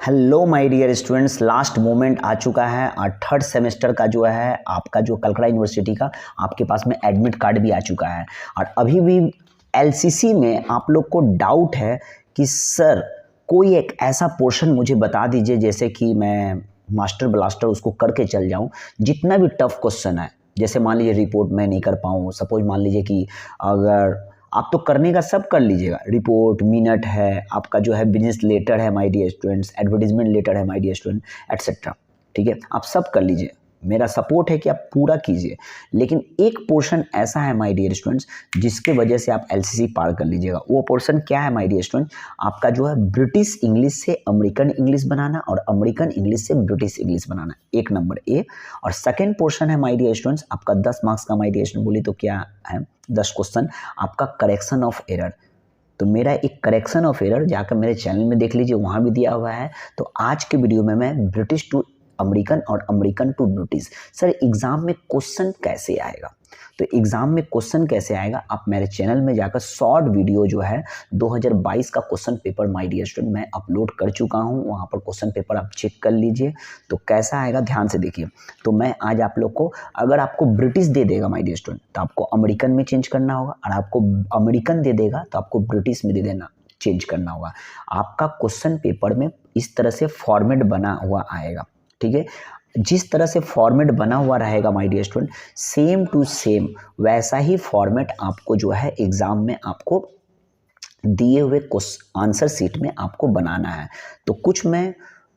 Hello my dear students, last moment आ चुका है और थर्ड सेमेस्टर का जो है आपका जो कलकत्ता यूनिवर्सिटी का आपके पास में एडमिट कार्ड भी आ चुका है। और अभी भी एलसीसी में आप लोग को डाउट है कि सर कोई एक ऐसा पोर्शन मुझे बता दीजिए जैसे कि मैं मास्टर ब्लास्टर उसको करके चल जाऊं। जितना भी टफ क्वेश्चन है, जैसे मान लीजिए रिपोर्ट मैं नहीं कर पाऊँ, सपोज मान लीजिए कि अगर आप तो करने का सब कर लीजिएगा, रिपोर्ट मिनट है, आपका जो है बिजनेस लेटर है my dear students, advertisement letter है माय डियर स्टूडेंट, एटसेट्रा। ठीक है, आप सब कर लीजिए, मेरा सपोर्ट है कि आप पूरा कीजिए। लेकिन एक पोर्शन ऐसा है माय डियर स्टूडेंट्स जिसके वजह से आप एलसीसी पार कर लीजिएगा। वो पोर्शन क्या है माय डियर स्टूडेंट? आपका जो है ब्रिटिश इंग्लिश से अमेरिकन इंग्लिश बनाना और अमेरिकन इंग्लिश से ब्रिटिश इंग्लिश बनाना, एक नंबर ए। और सेकेंड पोर्शन है माय डियर स्टूडेंट्स आपका 10 मार्क्स का माय डियर स्टूडेंट, बोली तो क्या है 10 क्वेश्चन आपका करेक्शन ऑफ एरर। तो मेरा एक करेक्शन ऑफ एरर जाकर मेरे चैनल में देख लीजिए, वहाँ भी दिया हुआ है। तो आज के वीडियो में मैं ब्रिटिश टू अमेरिकन और American to British, sir exam में क्वेश्चन कैसे आएगा, तो एग्जाम में क्वेश्चन कैसे आएगा आप मेरे चैनल में जाकर शॉर्ट वीडियो जो है 2022 का question paper my dear student मैं अपलोड कर चुका हूं, वहां पर क्वेश्चन पेपर आप चेक कर लीजिए। तो कैसा आएगा ध्यान से देखिए। तो मैं आज आप लोग को, अगर आपको ब्रिटिश दे देगा माय डियर स्टूडेंट तो आपको अमेरिकन में चेंज करना होगा, और आपको अमेरिकन दे देगा तो आपको ब्रिटिश में दे देना, चेंज करना होगा। आपका क्वेश्चन पेपर में इस तरह से फॉर्मेट बना हुआ आएगा। ठीक है, जिस तरह से फॉर्मेट बना हुआ रहेगा my dear student, same to same वैसा ही फॉर्मेट आपको जो है एग्जाम में आपको दिए हुए आंसर शीट में आपको बनाना है। तो कुछ मैं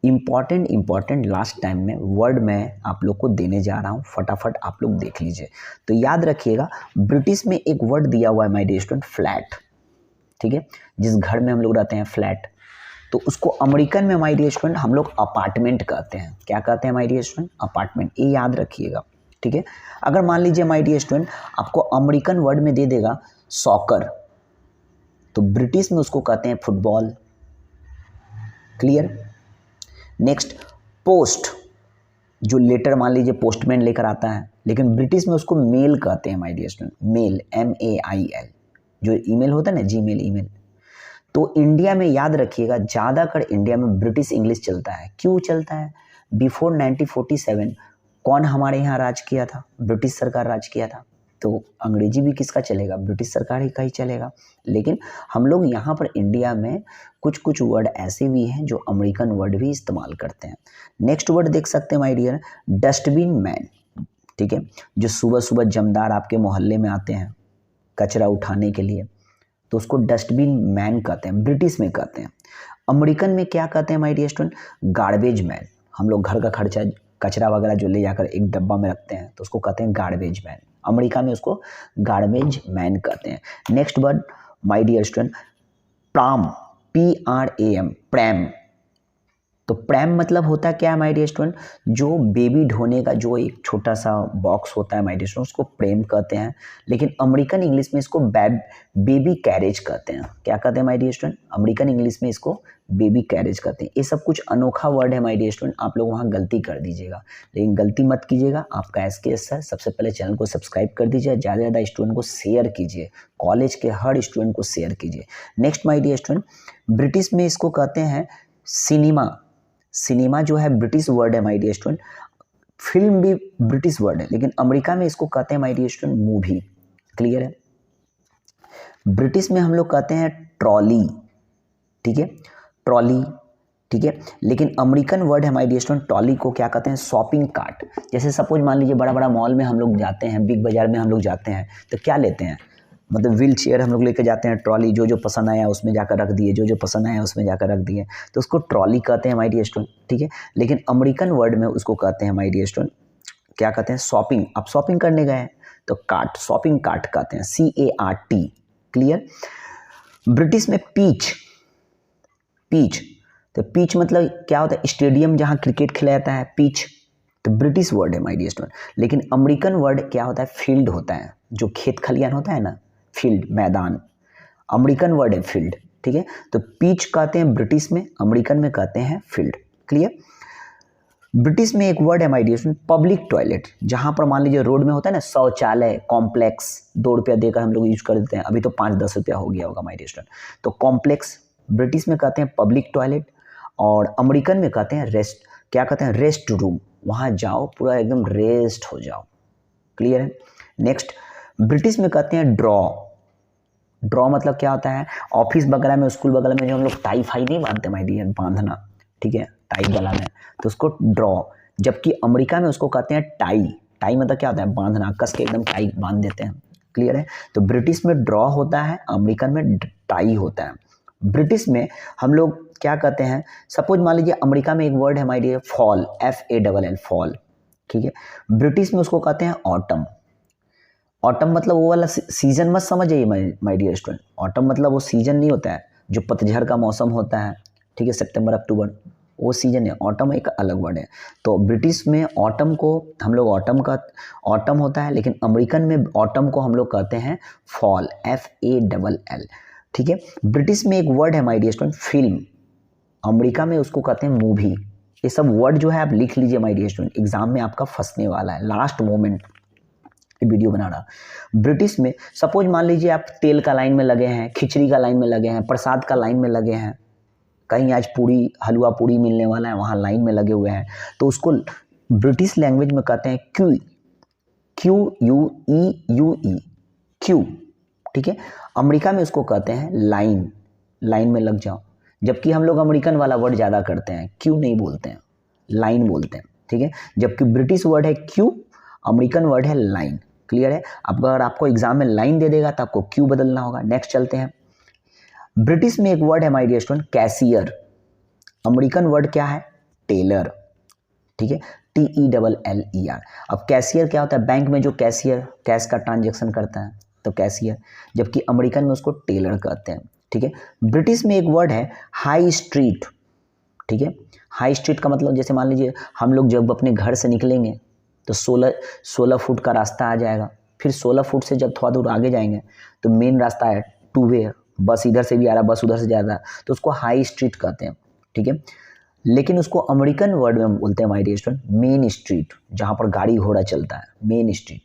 इम्पॉर्टेंट लास्ट टाइम में वर्ड में आप लोग को देने जा रहा हूँ, फटाफट आप लोग देख लीजिए। तो याद रखिएगा, ब्रिटिश में एक वर्ड दिया हुआ है माय डियर स्टूडेंट, फ्लैट। ठीक है, जिस घर में हम लोग रहते हैं फ्लैट, तो उसको अमेरिकन में माय डियर स्टूडेंट हम लोग अपार्टमेंट कहते हैं। क्या कहते हैं माय डियर स्टूडेंट? अपार्टमेंट। ये याद रखिएगा। ठीक है, अगर मान लीजिए माय डियर स्टूडेंट आपको अमेरिकन वर्ड में दे देगा सॉकर, तो ब्रिटिश में उसको कहते हैं फुटबॉल। क्लियर? नेक्स्ट, पोस्ट, जो लेटर मान लीजिए पोस्टमैन लेकर आता है, लेकिन ब्रिटिश में उसको मेल कहते हैं my dear student, mail, MAIL, जो ईमेल होता है ना, जीमेल ईमेल। तो इंडिया में याद रखिएगा, ज़्यादातर इंडिया में ब्रिटिश इंग्लिश चलता है। क्यों चलता है? बिफोर 1947 कौन हमारे यहाँ राज किया था? ब्रिटिश सरकार राज किया था। तो अंग्रेजी भी किसका चलेगा? ब्रिटिश सरकार ही का ही चलेगा। लेकिन हम लोग यहाँ पर इंडिया में कुछ वर्ड ऐसे भी हैं जो अमेरिकन वर्ड भी इस्तेमाल करते हैं। नेक्स्ट वर्ड देख सकते हैं माय डियर, डस्टबिन मैन। ठीक है, जो सुबह सुबह जमदार आपके मोहल्ले में आते हैं कचरा उठाने के लिए, तो उसको डस्टबिन मैन कहते हैं, ब्रिटिश में कहते हैं। अमेरिकन में क्या कहते हैं my dear student? Garbage man. हम लोग घर का खर्चा कचरा वगैरह जो ले जाकर एक डब्बा में रखते हैं तो उसको कहते हैं गार्बेज मैन। अमेरिका में उसको गार्बेज मैन कहते हैं। Next word my dear student, pram, PRAM, pram. तो प्रैम मतलब होता है क्या माय डियर स्टूडेंट? जो बेबी ढोने का जो एक छोटा सा बॉक्स होता है माय डियर स्टूडेंट, उसको प्रेम कहते हैं। लेकिन अमेरिकन इंग्लिश में इसको बेबी कैरेज कहते हैं। क्या कहते हैं my dear student? American English में इसको बेबी कैरेज कहते हैं। ये सब कुछ अनोखा वर्ड है माय डियर स्टूडेंट, आप लोग वहाँ गलती कर दीजिएगा, लेकिन गलती मत कीजिएगा। आपका SKS सर, सबसे पहले चैनल को सब्सक्राइब कर दीजिए, ज़्यादा से ज़्यादा स्टूडेंट को शेयर कीजिए, कॉलेज के हर स्टूडेंट को शेयर कीजिए। Next my dear student, British में इसको कहते हैं सिनेमा। सिनेमा जो है ब्रिटिश वर्ड है माय डियर स्टूडेंट, फिल्म भी ब्रिटिश वर्ड है, लेकिन अमेरिका में इसको कहते हैं my dear student movie. Clear है? ब्रिटिश में हम लोग कहते हैं ट्रॉली। ठीक है, ट्रॉली। ठीक है, लेकिन अमेरिकन वर्ड है माय डियर स्टूडेंट, ट्रॉली को क्या कहते हैं? Shopping cart. जैसे सपोज मान लीजिए बड़ा बड़ा मॉल में हम लोग जाते हैं, बिग बाजार में हम लोग जाते हैं, तो क्या लेते हैं? मतलब व्हील चेयर हम लोग लेकर जाते हैं, ट्रॉली, जो जो पसंद आया उसमें जाकर रख दिए, जो जो पसंद आया उसमें जाकर रख दिए, तो उसको ट्रॉली कहते हैं माय डियर स्टूडेंट। ठीक है, लेकिन अमेरिकन वर्ड में उसको कहते हैं माय डियर स्टूडेंट, क्या कहते हैं? शॉपिंग। आप शॉपिंग करने गए हैं तो कार्ट, शॉपिंग कार्ट कहते हैं, CART। क्लियर? ब्रिटिश में पीच, पीच, तो पीच मतलब क्या होता है? स्टेडियम जहाँ क्रिकेट खेला जाता है, पीच। तो ब्रिटिश वर्ड है माय डियर स्टूडेंट। लेकिन अमेरिकन वर्ड क्या होता है? फील्ड होता है, जो खेत खलियान होता है ना, फील्ड, मैदान। अमेरिकन वर्ड है फील्ड। ठीक है, तो पिच कहते हैं ब्रिटिश में, अमेरिकन में कहते हैं फील्ड। क्लियर? ब्रिटिश में एक वर्ड है my dear student, public toilet. जहां पर मान लीजिए रोड में होता है ना शौचालय, कॉम्प्लेक्स, 2 रुपया देकर हम लोग यूज कर देते हैं, अभी तो 5-10 रुपया हो गया होगा माय डियर स्टूडेंट। तो कॉम्प्लेक्स ब्रिटिश में कहते हैं पब्लिक टॉयलेट, और अमेरिकन में कहते हैं रेस्ट, क्या कहते हैं, रेस्ट रूम, वहाँ जाओ पूरा एकदम रेस्ट हो जाओ। क्लियर है। नेक्स्ट ब्रिटिश में कहते हैं ड्रॉ। ड्रॉ मतलब क्या होता है, ऑफिस वगैरह में, स्कूल वगैरह में जो हम लोग टाई फाई नहीं बांधते माय डियर, बांधना, ठीक है, टाई गला में, तो उसको ड्रॉ। जबकि अमेरिका में उसको कहते हैं टाई। टाई मतलब क्या होता है, बांधना, कस के एकदम टाई बांध देते हैं। क्लियर है। तो ब्रिटिश में ड्रॉ होता है, अमेरिकन में टाई होता है। ब्रिटिश में हम लोग क्या कहते हैं, सपोज मान लीजिए अमेरिका में एक वर्ड है my dear fall, FALL, fall, ठीक है। ब्रिटिश में उसको कहते हैं ऑटम। ऑटम मतलब वो वाला सीजन मत समझिए माय डियर स्टूडेंट। ऑटम मतलब वो सीजन नहीं होता है जो पतझड़ का मौसम होता है, ठीक है, सितंबर अक्टूबर, वो सीजन है। ऑटम एक अलग वर्ड है। तो ब्रिटिश में ऑटम को हम लोग ऑटम होता है, लेकिन अमेरिकन में ऑटम को हम लोग कहते हैं फॉल, FALL, ठीक है। ब्रिटिश में एक वर्ड है my dear student film, America में उसको कहते हैं मूवी। ये सब वर्ड जो है आप लिख लीजिए माय डियर स्टूडेंट, एग्जाम में आपका फंसने वाला है। लास्ट मोमेंट वीडियो बना रहा। ब्रिटिश में सपोज मान लीजिए आप तेल का लाइन में लगे हैं, खिचड़ी का लाइन में लगे हैं, प्रसाद का लाइन में लगे हैं, कहीं आज पूरी हलवा पूरी मिलने वाला है, वहाँ लाइन में लगे हुए हैं, तो उसको ब्रिटिश लैंग्वेज में कहते हैं क्यू, QUEUE, क्यू, ठीक है। अमेरिका में उसको कहते हैं लाइन, लाइन में लग जाओ। जबकि हम लोग अमेरिकन वाला वर्ड ज़्यादा करते हैं, क्यू नहीं बोलते हैं, लाइन बोलते हैं, ठीक है। जबकि ब्रिटिश वर्ड है क्यू, अमेरिकन वर्ड है लाइन। क्लियर है। अब अगर आपको एग्जाम में लाइन दे देगा तो आपको क्यू बदलना होगा। नेक्स्ट चलते हैं। ब्रिटिश में एक वर्ड है my dear student cashier, American word क्या है, टेलर, ठीक है, TELLER। अब कैशियर क्या होता है, बैंक में जो कैशियर कैश का ट्रांजेक्शन करता है तो कैशियर, जबकि अमेरिकन में उसको टेलर कहते हैं, ठीक है। ब्रिटिश में एक वर्ड है हाई स्ट्रीट, ठीक है। हाई स्ट्रीट का मतलब जैसे मान लीजिए हम लोग जब अपने घर से निकलेंगे तो 16 फुट का रास्ता आ जाएगा, फिर 16 फुट से जब थोड़ा दूर आगे जाएंगे तो मेन रास्ता है 2 वे, बस इधर से भी आ रहा, बस उधर से जा रहा, तो उसको हाई स्ट्रीट कहते हैं, ठीक है। लेकिन उसको अमेरिकन वर्ड में बोलते हैं my dear student main street, जहाँ पर गाड़ी घोड़ा चलता है, मेन स्ट्रीट।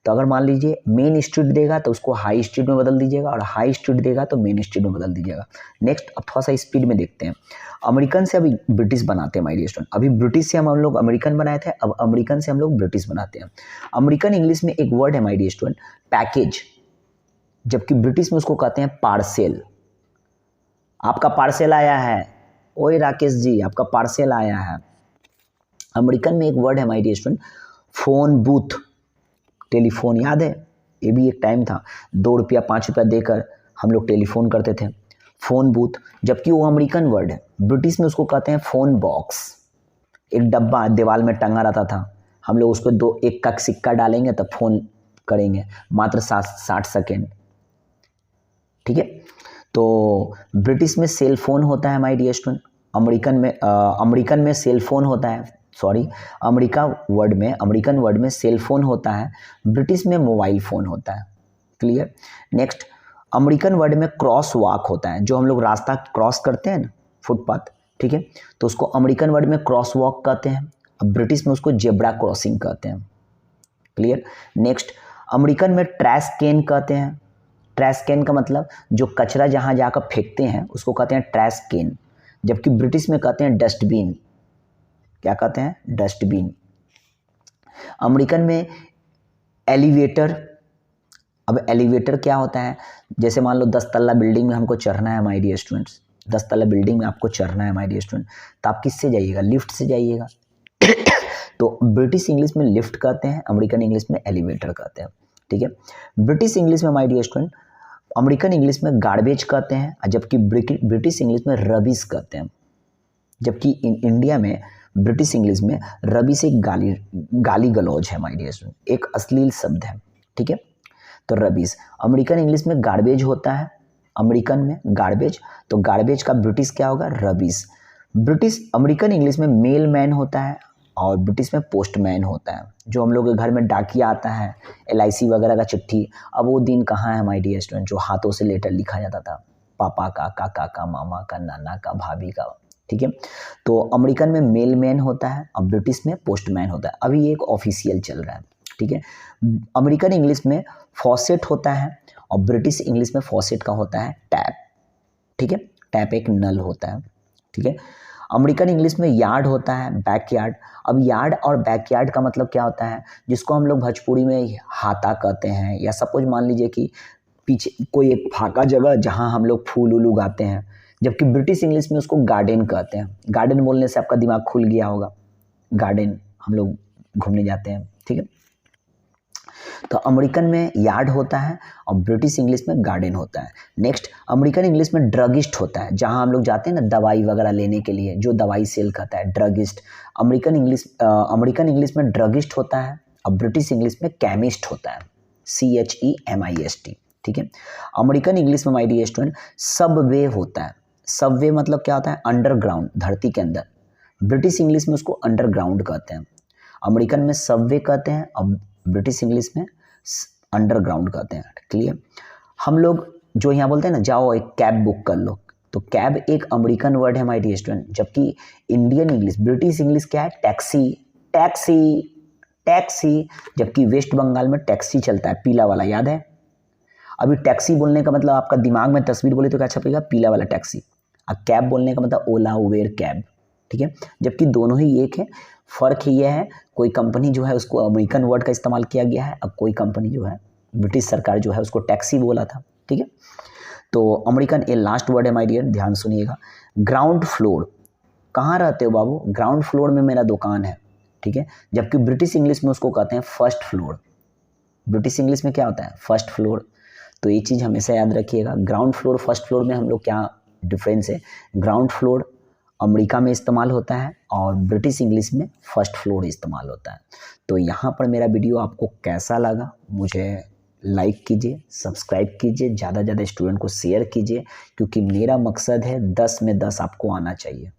तो अगर मान लीजिए मेन स्ट्रीट देगा तो उसको हाई स्ट्रीट में बदल दीजिएगा, और हाई स्ट्रीट देगा तो मेन स्ट्रीट में बदल दीजिएगा। नेक्स्ट अब थोड़ा सा स्पीड में देखते हैं। अमेरिकन से अभी ब्रिटिश बनाते हैं माय डियर स्टूडेंट। अभी ब्रिटिश से हम लोग अमेरिकन बनाए थे, अब अमेरिकन से हम लोग ब्रिटिश बनाते हैं। अमेरिकन इंग्लिश में एक वर्ड है माय डियर स्टूडेंट पैकेज, जबकि ब्रिटिश में उसको कहते हैं पार्सेल। आपका पार्सेल आया है, ओए राकेश जी आपका पार्सेल आया है। अमेरिकन में एक वर्ड है my dear student phone booth, telephone, याद है, ये भी एक टाइम था, 2 रुपया 5 रुपया देकर हम लोग टेलीफोन करते थे, फोन बूथ, जबकि वो अमेरिकन वर्ड है। ब्रिटिश में उसको कहते हैं फोन बॉक्स, एक डब्बा दीवार में टंगा रहता था, हम लोग उस पर 1 का सिक्का डालेंगे तब फोन करेंगे, मात्र 60 सेकेंड, ठीक है। तो ब्रिटिश में सेल फोन होता है माय डियर स्टूडेंट, अमेरिकन में सेल फोन होता है, सॉरी, अमेरिकन वर्ड में सेल फोन होता है, ब्रिटिश में मोबाइल फ़ोन होता है। क्लियर। नेक्स्ट अमेरिकन वर्ड में क्रॉस वॉक होता है, जो हम लोग रास्ता क्रॉस करते हैं ना, फुटपाथ, ठीक है, तो उसको अमेरिकन वर्ड में क्रॉस वॉक कहते हैं, अब ब्रिटिश में उसको जेब्रा क्रॉसिंग कहते हैं। क्लियर। नेक्स्ट अमेरिकन में ट्रैश कैन कहते हैं। ट्रैश कैन का मतलब जो कचरा जहाँ जाकर फेंकते हैं उसको कहते हैं ट्रैश कैन, जबकि ब्रिटिश में कहते हैं डस्टबिन। क्या कहते हैं, डस्टबिन। अमेरिकन में एलिवेटर, अब एलिवेटर क्या होता है, जैसे मान लो 10 तल्ला बिल्डिंग में हमको चढ़ना है माय डियर स्टूडेंट्स, 10 तल्ला बिल्डिंग में आपको चढ़ना है माय डियर स्टूडेंट, तो आप किससे जाइएगा, लिफ्ट से जाइएगा। तो ब्रिटिश इंग्लिश में लिफ्ट कहते हैं, अमेरिकन इंग्लिश में एलिवेटर कहते हैं, ठीक है। ब्रिटिश इंग्लिश में my dear student, American English में गार्बेज कहते हैं, जबकि ब्रिटिश इंग्लिश में रबिश कहते हैं, जबकि इंडिया में ब्रिटिश इंग्लिश में रबिश एक गाली गलौज है माय डियर स्टूडेंट, एक अश्लील शब्द है, ठीक है। तो रबिश, अमेरिकन इंग्लिश में गार्बेज होता है, अमेरिकन में गार्बेज, तो गार्बेज का ब्रिटिश क्या होगा, रबिश। अमेरिकन इंग्लिश में मेल मैन होता है और ब्रिटिश में पोस्टमैन होता है, जो हम लोग के घर में डाकिया आता है, LIC वगैरह का चिट्ठी, अब वो दिन कहाँ है माय डियर स्टूडेंट, जो हाथों से लेटर लिखा जाता था, पापा का, काका का, मामा का, नाना का, भाभी का, ठीक है। तो अमेरिकन में मेल मैन होता है और ब्रिटिश में पोस्टमैन होता है। अभी एक ऑफिशियल चल रहा है, ठीक है। अमेरिकन इंग्लिश में फॉसेट होता है और ब्रिटिश इंग्लिश में फॉसेट का होता है टैप, ठीक है, टैप एक नल होता है, ठीक है। अमेरिकन इंग्लिश में यार्ड होता है, बैकयार्ड। अब यार्ड और बैकयार्ड का मतलब क्या होता है, जिसको हम लोग भोजपुरी में हाता कहते हैं, या सपोज मान लीजिए कि पीछे कोई एक फाका जगह जहाँ हम लोग फूल उल उगाते हैं, जबकि ब्रिटिश इंग्लिश में उसको गार्डन कहते हैं। गार्डन बोलने से आपका दिमाग खुल गया होगा, गार्डन हम लोग घूमने जाते हैं, ठीक है। तो अमेरिकन में यार्ड होता है और ब्रिटिश इंग्लिश में गार्डन होता है। नेक्स्ट, अमेरिकन इंग्लिश में ड्रगिस्ट होता है, जहां हम लोग जाते हैं ना दवाई वगैरह लेने के लिए, जो दवाई सेल करता है, ड्रगिस्ट। अमेरिकन इंग्लिश में ड्रगिस्ट होता है और ब्रिटिश इंग्लिश में केमिस्ट होता है, CHEMIST, ठीक है। अमेरिकन इंग्लिश में माय डियर स्टूडेंट सबवे होता है। सबवे मतलब क्या होता है, अंडरग्राउंड, धरती के अंदर। ब्रिटिश इंग्लिश में उसको अंडरग्राउंड कहते हैं। अमेरिकन में सबवे कहते हैं और ब्रिटिश इंग्लिश में अंडरग्राउंड कहते हैं, क्लियर। हम लोग जो यहाँ बोलते हैं ना, जाओ एक कैब बुक कर लो, तो कैब एक अमेरिकन वर्ड है माय डियर स्टूडेंट, जबकि इंडियन इंग्लिश, ब्रिटिश इंग्लिश क्या है, टैक्सी, टैक्सी, टैक्सी। जबकि वेस्ट बंगाल में टैक्सी चलता है, पीला वाला, याद है। अभी टैक्सी बोलने का मतलब आपका दिमाग में तस्वीर बोले तो क्या छपेगा, पीला वाला टैक्सी। और कैब बोलने का मतलब ओला, उबेर, कैब, ठीक है। जबकि दोनों ही एक है, फ़र्क ही यह है, कोई कंपनी जो है उसको अमेरिकन वर्ड का इस्तेमाल किया गया है, अब कोई कंपनी जो है, ब्रिटिश सरकार जो है उसको टैक्सी बोला था, ठीक है। तो अमेरिकन ये लास्ट वर्ड है माय डियर, ध्यान सुनिएगा। ग्राउंड फ्लोर, कहाँ रहते हो बाबू, ग्राउंड फ्लोर में मेरा दुकान है, ठीक है। जबकि ब्रिटिश इंग्लिश में उसको कहते हैं फर्स्ट फ्लोर। ब्रिटिश इंग्लिश में क्या होता है, फर्स्ट फ्लोर। तो ये चीज़ हमेशा याद रखिएगा, ग्राउंड फ्लोर फर्स्ट फ्लोर में हम लोग क्या डिफरेंस है। ग्राउंड फ्लोर अमेरिका में इस्तेमाल होता है और ब्रिटिश इंग्लिश में फर्स्ट फ्लोर इस्तेमाल होता है। तो यहाँ पर मेरा वीडियो आपको कैसा लगा, मुझे लाइक कीजिए, सब्सक्राइब कीजिए, ज़्यादा से ज़्यादा स्टूडेंट को शेयर कीजिए, क्योंकि मेरा मकसद है 10 में 10 आपको आना चाहिए,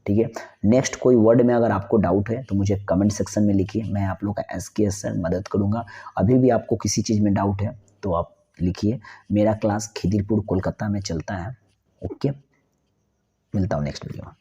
ठीक है। नेक्स्ट कोई वर्ड में अगर आपको डाउट है तो मुझे कमेंट सेक्शन में लिखिए, मैं आप लोग का SKS सर मदद करूँगा। अभी भी आपको किसी चीज़ में डाउट है तो आप लिखिए। मेरा क्लास खिदिरपुर कोलकाता में चलता है, ओके। मिलता हूँ नेक्स्ट वीडियो में।